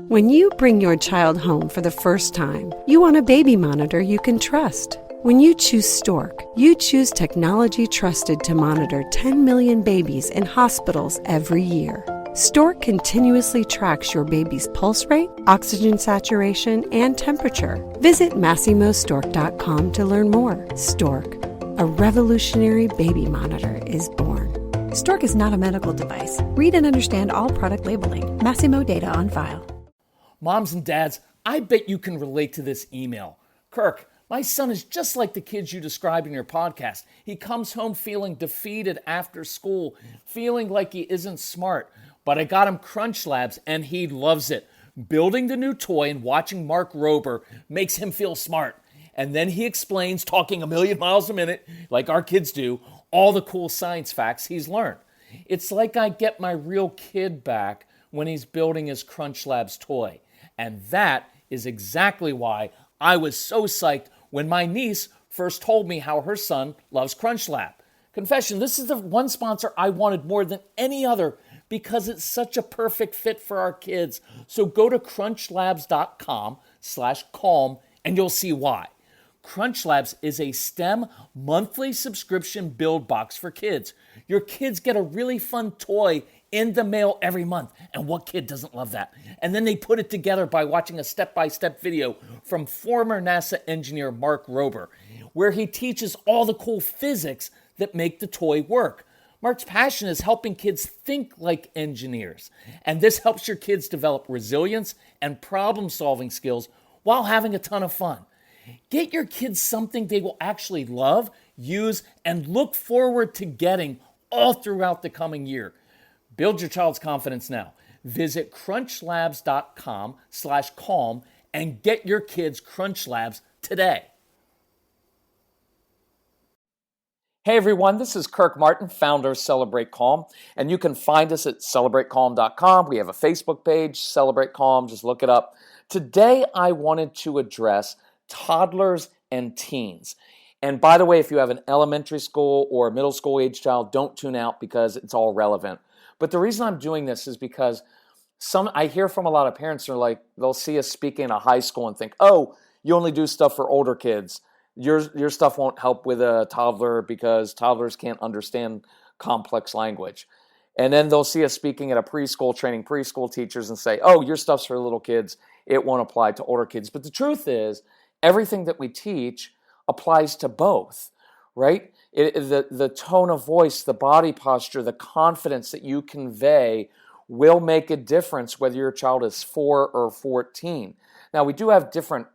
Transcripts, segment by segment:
When you bring your child home for the first time, you want a baby monitor you can trust. When you choose Stork, you choose technology trusted to monitor 10 million babies in hospitals every year. Stork continuously tracks your baby's pulse rate, oxygen saturation, and temperature. Visit MassimoStork.com to learn more. Stork, a revolutionary baby monitor, is born. Stork is not a medical device. Read and understand all product labeling. Massimo data on file. Moms and dads, I bet you can relate to this email. Kirk, my son is just like the kids you described in your podcast. He comes home feeling defeated after school, feeling like he isn't smart. But I got him Crunch Labs and he loves it. Building the new toy and watching Mark Rober makes him feel smart. And then he explains, talking a million miles a minute, like our kids do, all the cool science facts he's learned. It's like I get my real kid back when he's building his Crunch Labs toy. And that is exactly why I was so psyched when my niece first told me how her son loves Crunch Lab. Confession, this is the one sponsor I wanted more than any other because it's such a perfect fit for our kids. So go to crunchlabs.com/calm and you'll see why. Crunch Labs is a STEM monthly subscription build box for kids. Your kids get a really fun toy in the mail every month. And what kid doesn't love that? And then they put it together by watching a step-by-step video from former NASA engineer Mark Rober, where he teaches all the cool physics that make the toy work. Mark's passion is helping kids think like engineers. And this helps your kids develop resilience and problem-solving skills while having a ton of fun. Get your kids something they will actually love, use, and look forward to getting all throughout the coming year. Build your child's confidence now. Visit crunchlabs.com/calm and get your kids Crunch Labs today. Hey everyone, this is Kirk Martin, founder of Celebrate Calm, and you can find us at celebratecalm.com. We have a Facebook page, Celebrate Calm, just look it up. Today I wanted to address toddlers and teens. And by the way, if you have an elementary school or middle school age child, don't tune out because it's all relevant. But the reason I'm doing this is because I hear from a lot of parents who are like, they'll see us speaking in a high school and think, oh, you only do stuff for older kids. Your stuff won't help with a toddler because toddlers can't understand complex language. And then they'll see us speaking at a preschool, training preschool teachers and say, oh, your stuff's for little kids. It won't apply to older kids. But the truth is, everything that we teach applies to both, right? The tone of voice, the body posture, the confidence that you convey will make a difference whether your child is 4 or 14. Now, we do have different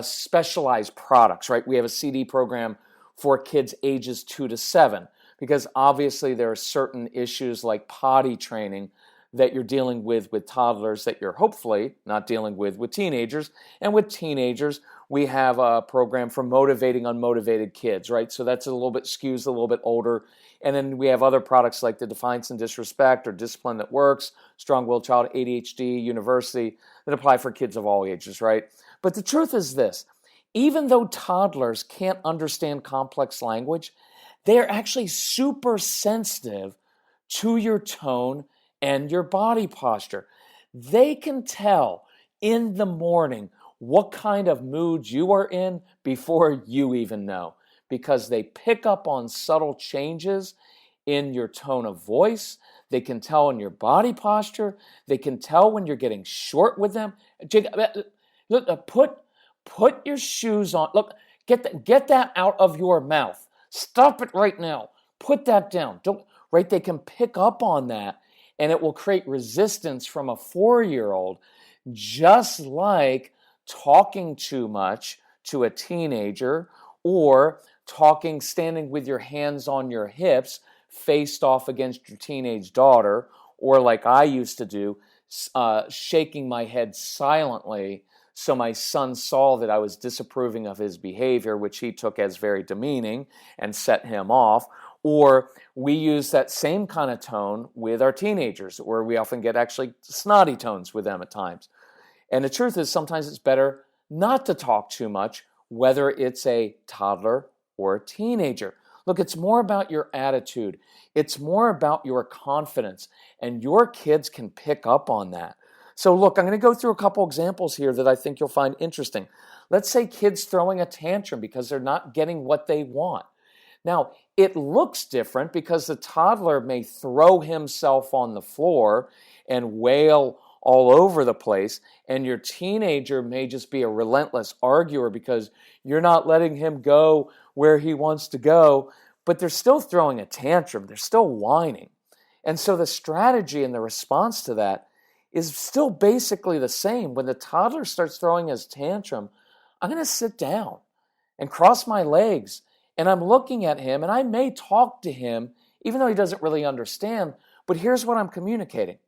specialized products, right? We have a CD program for kids ages 2 to 7 because obviously there are certain issues like potty training that you're dealing with toddlers that you're hopefully not dealing with teenagers. And with teenagers, we have a program for motivating unmotivated kids, right? So that's a little bit skews a little bit older. And then we have other products like the Defiance and Disrespect or Discipline That Works, Strong-Willed Child, ADHD, University, that apply for kids of all ages, right? But the truth is this, even though toddlers can't understand complex language, they are actually super sensitive to your tone and your body posture. They can tell in the morning what kind of mood you are in before you even know, because they pick up on subtle changes in your tone of voice. They can tell in your body posture. They can tell when you're getting short with them. Look, put your shoes on. Look, get that out of your mouth. Stop it right now. Put that down. Right? They can pick up on that. And it will create resistance from a 4-year-old, just like talking too much to a teenager or standing with your hands on your hips, faced off against your teenage daughter, or like I used to do, shaking my head silently so my son saw that I was disapproving of his behavior, which he took as very demeaning and set him off. Or we use that same kind of tone with our teenagers, where we often get actually snotty tones with them at times. And the truth is sometimes it's better not to talk too much, whether it's a toddler or a teenager. Look, it's more about your attitude. It's more about your confidence. And your kids can pick up on that. So look, I'm going to go through a couple examples here that I think you'll find interesting. Let's say kids throwing a tantrum because they're not getting what they want. Now, it looks different because the toddler may throw himself on the floor and wail all over the place, and your teenager may just be a relentless arguer because you're not letting him go where he wants to go, but they're still throwing a tantrum. They're still whining. And so the strategy and the response to that is still basically the same. When the toddler starts throwing his tantrum, I'm going to sit down and cross my legs, and I'm looking at him, and I may talk to him, even though he doesn't really understand, but here's what I'm communicating.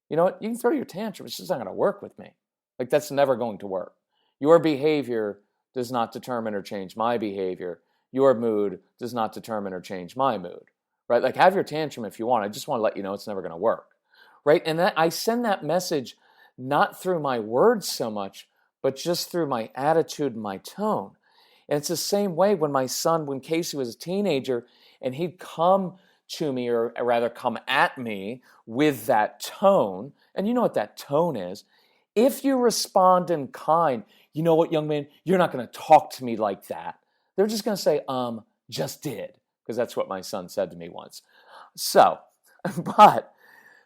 You know what? You can throw your tantrum. It's just not going to work with me. Like, that's never going to work. Your behavior does not determine or change my behavior. Your mood does not determine or change my mood, right? Like, have your tantrum if you want. I just want to let you know it's never going to work, right? And that I send that message not through my words so much, but just through my attitude and my tone. And it's the same way when Casey was a teenager and he'd come to me, or rather come at me with that tone, and you know what that tone is. If you respond in kind, you know what, young man, you're not going to talk to me like that. They're just going to say, just did, because that's what my son said to me once. So, but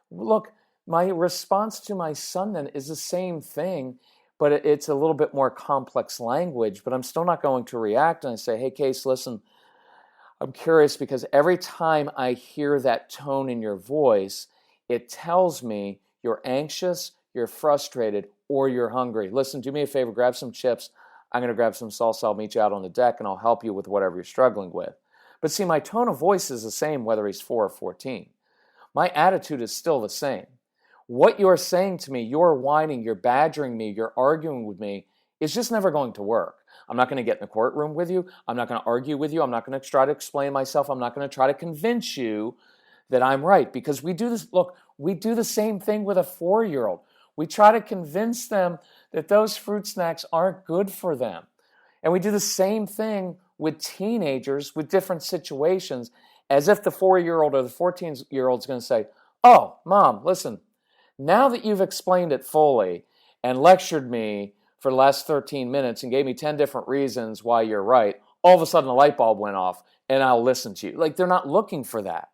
look, my response to my son then is the same thing, but it's a little bit more complex language, but I'm still not going to react and I say, hey, Case, listen, I'm curious because every time I hear that tone in your voice, it tells me you're anxious, you're frustrated, or you're hungry. Listen, do me a favor, grab some chips. I'm going to grab some salsa. I'll meet you out on the deck, and I'll help you with whatever you're struggling with. But see, my tone of voice is the same whether he's 4 or 14. My attitude is still the same. What you're saying to me, you're whining, you're badgering me, you're arguing with me, is just never going to work. I'm not going to get in the courtroom with you. I'm not going to argue with you. I'm not going to try to explain myself. I'm not going to try to convince you that I'm right, because we do this. Look, we do the same thing with a 4-year-old. We try to convince them that those fruit snacks aren't good for them. And we do the same thing with teenagers with different situations, as if the 4-year-old or the 14-year-old is going to say, oh, Mom, listen, now that you've explained it fully and lectured me for the last 13 minutes and gave me 10 different reasons why you're right, all of a sudden the light bulb went off and I'll listen to you. Like, they're not looking for that.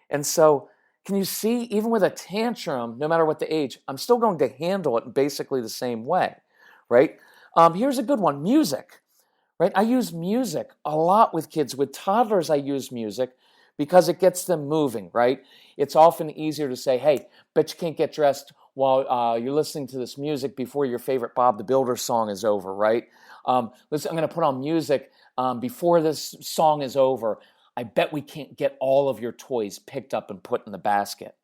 And so can you see, even with a tantrum, no matter what the age, I'm still going to handle it in basically the same way, right? Here's a good one, music, right? I use music a lot with kids. With toddlers, I use music because it gets them moving, right? It's often easier to say, hey, bet you can't get dressed while you're listening to this music before your favorite Bob the Builder song is over, right? Listen, I'm going to put on music before this song is over. I bet we can't get all of your toys picked up and put in the basket.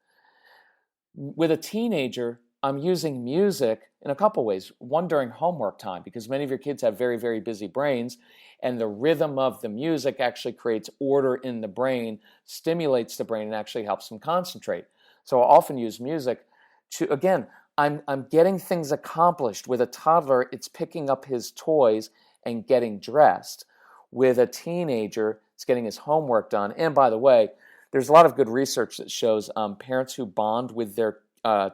With a teenager, I'm using music in a couple ways. One, during homework time, because many of your kids have very, very busy brains, and the rhythm of the music actually creates order in the brain, stimulates the brain, and actually helps them concentrate. So I often use music to, again, I'm getting things accomplished. With a toddler, it's picking up his toys and getting dressed. With a teenager, it's getting his homework done. And by the way, there's a lot of good research that shows parents who bond with their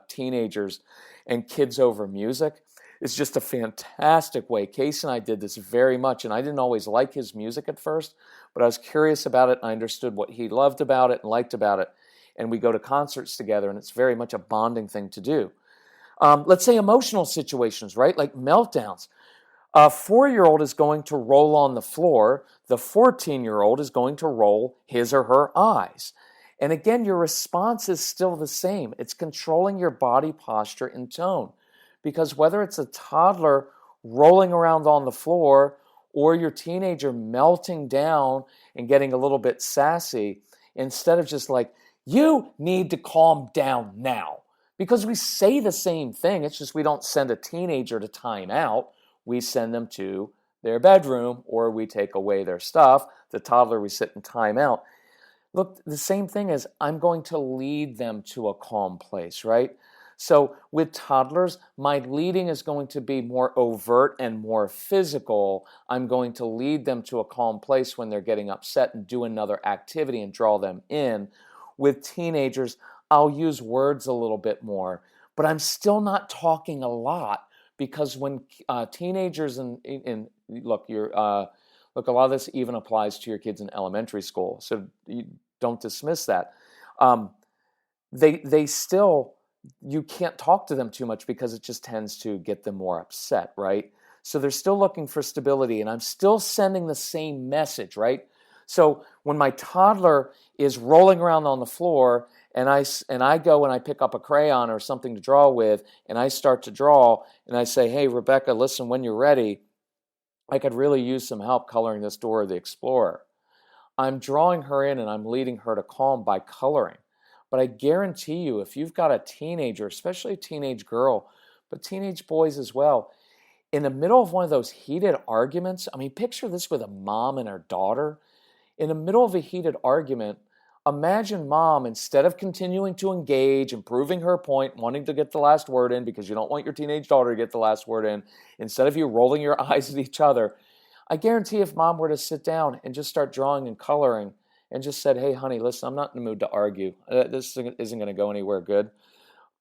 teenagers and kids over music is just a fantastic way. Casey and I did this very much, and I didn't always like his music at first, but I was curious about it, and I understood what he loved about it and liked about it. And we go to concerts together, and it's very much a bonding thing to do. Let's say emotional situations, right? Like meltdowns. A 4-year-old is going to roll on the floor. The 14-year-old is going to roll his or her eyes. And again, your response is still the same. It's controlling your body posture and tone. Because whether it's a toddler rolling around on the floor or your teenager melting down and getting a little bit sassy, instead of just like, you need to calm down now. Because we say the same thing. It's just we don't send a teenager to time out. We send them to their bedroom, or we take away their stuff. The toddler, we sit in time out. Look, the same thing is I'm going to lead them to a calm place, right? So with toddlers, my leading is going to be more overt and more physical. I'm going to lead them to a calm place when they're getting upset and do another activity and draw them in. With teenagers, I'll use words a little bit more, but I'm still not talking a lot because when teenagers and look, look, a lot of this even applies to your kids in elementary school, so you don't dismiss that. Um, they still, you can't talk to them too much because it just tends to get them more upset, right? So they're still looking for stability, and I'm still sending the same message, right? So when my toddler is rolling around on the floor and I go and I pick up a crayon or something to draw with and I start to draw and I say, hey, Rebecca, listen, when you're ready, I could really use some help coloring this Dora the Explorer. I'm drawing her in and I'm leading her to calm by coloring. But I guarantee you, if you've got a teenager, especially a teenage girl, but teenage boys as well, in the middle of one of those heated arguments, I mean, picture this with a mom and her daughter. In the middle of a heated argument, imagine mom, instead of continuing to engage and proving her point, wanting to get the last word in because you don't want your teenage daughter to get the last word in, instead of you rolling your eyes at each other, I guarantee if mom were to sit down and just start drawing and coloring and just said, hey, honey, listen, I'm not in the mood to argue. This isn't going to go anywhere good.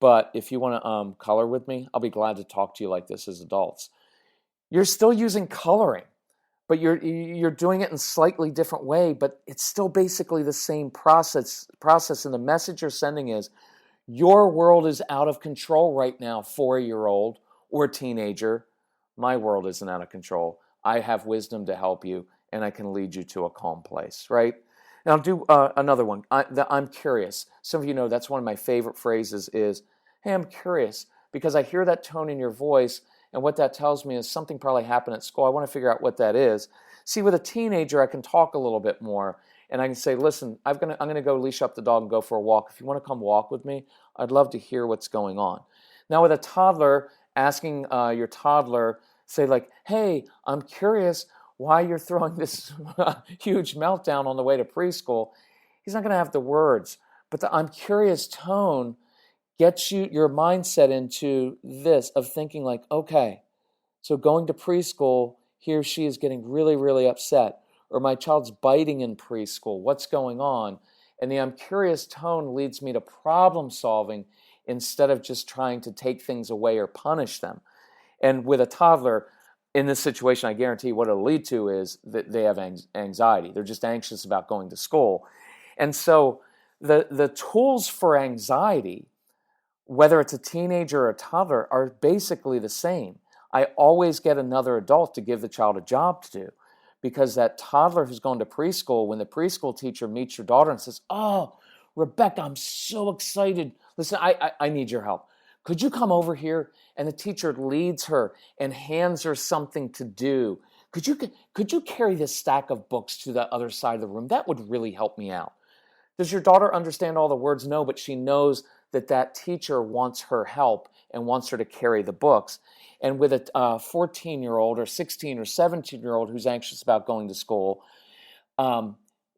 But if you want to color with me, I'll be glad to talk to you like this as adults. You're still using coloring, but you're doing it in a slightly different way, but it's still basically the same process. And the message you're sending is, your world is out of control right now, 4-year-old or teenager. My world isn't out of control. I have wisdom to help you, and I can lead you to a calm place, right? And I'll do another one. I'm curious. Some of you know that's one of my favorite phrases is, hey, I'm curious, because I hear that tone in your voice, and what that tells me is something probably happened at school. I want to figure out what that is. See, with a teenager, I can talk a little bit more, and I can say, listen, I'm going to go leash up the dog and go for a walk. If you want to come walk with me, I'd love to hear what's going on. Now, with a toddler, asking your toddler, say like, hey, I'm curious why you're throwing this huge meltdown on the way to preschool. He's not going to have the words, but the I'm curious tone gets your mindset into this of thinking like, okay, so going to preschool, he or she is getting really, really upset, or my child's biting in preschool. What's going on? And the I'm curious tone leads me to problem solving instead of just trying to take things away or punish them. And with a toddler, in this situation, I guarantee what it'll lead to is that they have anxiety. They're just anxious about going to school. And so the tools for anxiety, whether it's a teenager or a toddler, are basically the same. I always get another adult to give the child a job to do, because that toddler who's going to preschool, when the preschool teacher meets your daughter and says, oh, Rebecca, I'm so excited. Listen, I need your help. Could you come over here? And the teacher leads her and hands her something to do. Could you carry this stack of books to the other side of the room? That would really help me out. Does your daughter understand all the words? No, but she knows that teacher wants her help and wants her to carry the books. And with a 14-year-old or 16 or 17-year-old who's anxious about going to school,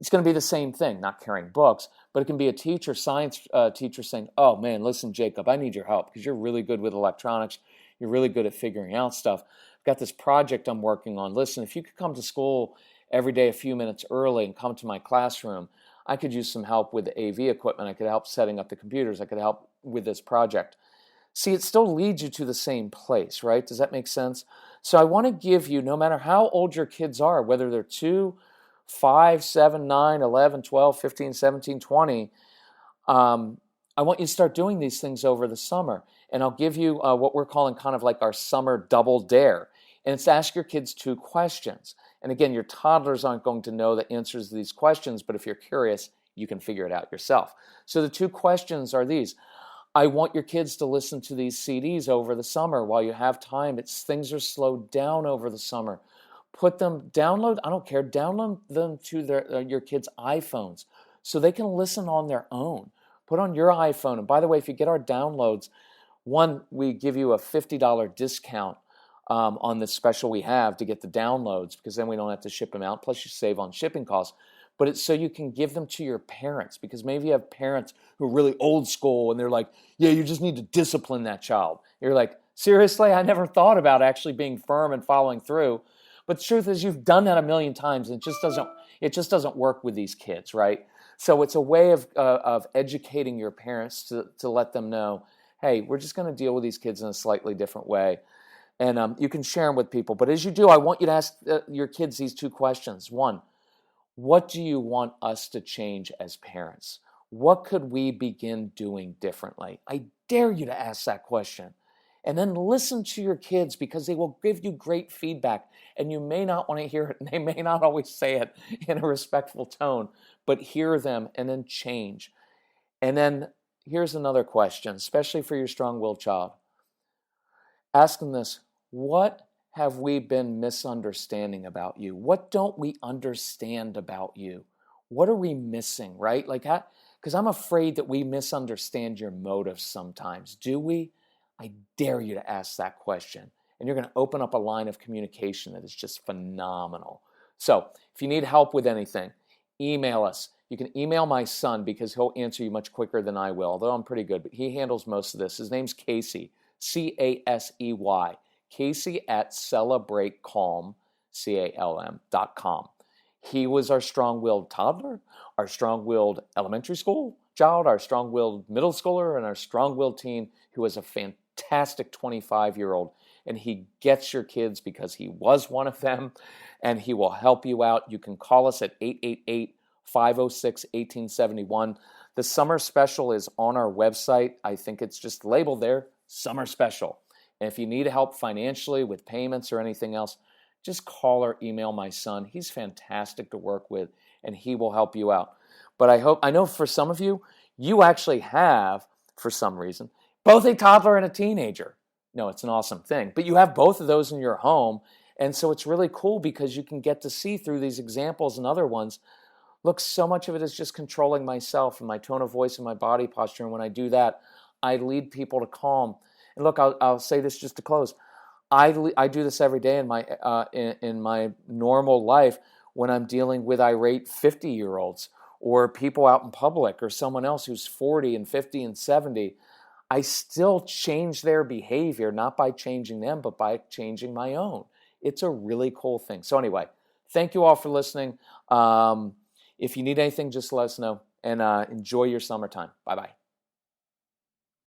it's going to be the same thing, not carrying books, but it can be a teacher, science teacher saying, oh man, listen, Jacob, I need your help because you're really good with electronics. You're really good at figuring out stuff. I've got this project I'm working on. Listen, if you could come to school every day a few minutes early and come to my classroom, I could use some help with the AV equipment. I could help setting up the computers. I could help with this project. See, it still leads you to the same place, right? Does that make sense? So I want to give you, no matter how old your kids are, whether they're 2, 5, 7, 9, 11, 12, 15, 17, 20, I want you to start doing these things over the summer. And I'll give you what we're calling kind of like our summer double dare. And it's to ask your kids 2 questions. And again, your toddlers aren't going to know the answers to these questions, but if you're curious, you can figure it out yourself. So the 2 questions are these. I want your kids to listen to these CDs over the summer while you have time. Things are slowed down over the summer. Download them to your kids' iPhones so they can listen on their own. Put on your iPhone. And by the way, if you get our downloads, we give you a $50 discount on this special we have to get the downloads, because then we don't have to ship them out. Plus you save on shipping costs. But it's so you can give them to your parents, because maybe you have parents who are really old school and they're like, yeah, you just need to discipline that child. You're like, seriously? I never thought about actually being firm and following through. But the truth is, you've done that a million times, and it just doesn't work with these kids, right? So it's a way of educating your parents to let them know, hey, we're just going to deal with these kids in a slightly different way. And you can share them with people. But as you do, I want you to ask your kids these two questions. One, what do you want us to change as parents? What could we begin doing differently? I dare you to ask that question. And then listen to your kids, because they will give you great feedback. And you may not want to hear it, and they may not always say it in a respectful tone, but hear them and then change. And then here's another question, especially for your strong-willed child. Ask them this: what have we been misunderstanding about you? What don't we understand about you? What are we missing, right? Because I'm afraid that we misunderstand your motives sometimes. Do we? I dare you to ask that question. And you're going to open up a line of communication that is just phenomenal. So if you need help with anything, email us. You can email my son, because he'll answer you much quicker than I will, although I'm pretty good, but he handles most of this. His name's Casey, Casey, Casey at celebratecalm, CALM.com. He was our strong-willed toddler, our strong-willed elementary school child, our strong-willed middle schooler, and our strong-willed teen who was a fantastic 25-year-old. And he gets your kids because he was one of them, and he will help you out. You can call us at 888-506-1871. The summer special is on our website. I think it's just labeled there, Summer Special. And if you need help financially with payments or anything else, just call or email my son. He's fantastic to work with, and he will help you out. But I know for some of you, you actually have, for some reason, both a toddler and a teenager. No, it's an awesome thing. But you have both of those in your home, and so it's really cool because you can get to see through these examples and other ones. Look, so much of it is just controlling myself and my tone of voice and my body posture. And when I do that, I lead people to calm. And look, I'll say this just to close. I do this every day in my normal life when I'm dealing with irate 50-year-olds or people out in public or someone else who's 40 and 50 and 70. I still change their behavior, not by changing them, but by changing my own. It's a really cool thing. So anyway, thank you all for listening. If you need anything, just let us know, and enjoy your summertime. Bye-bye.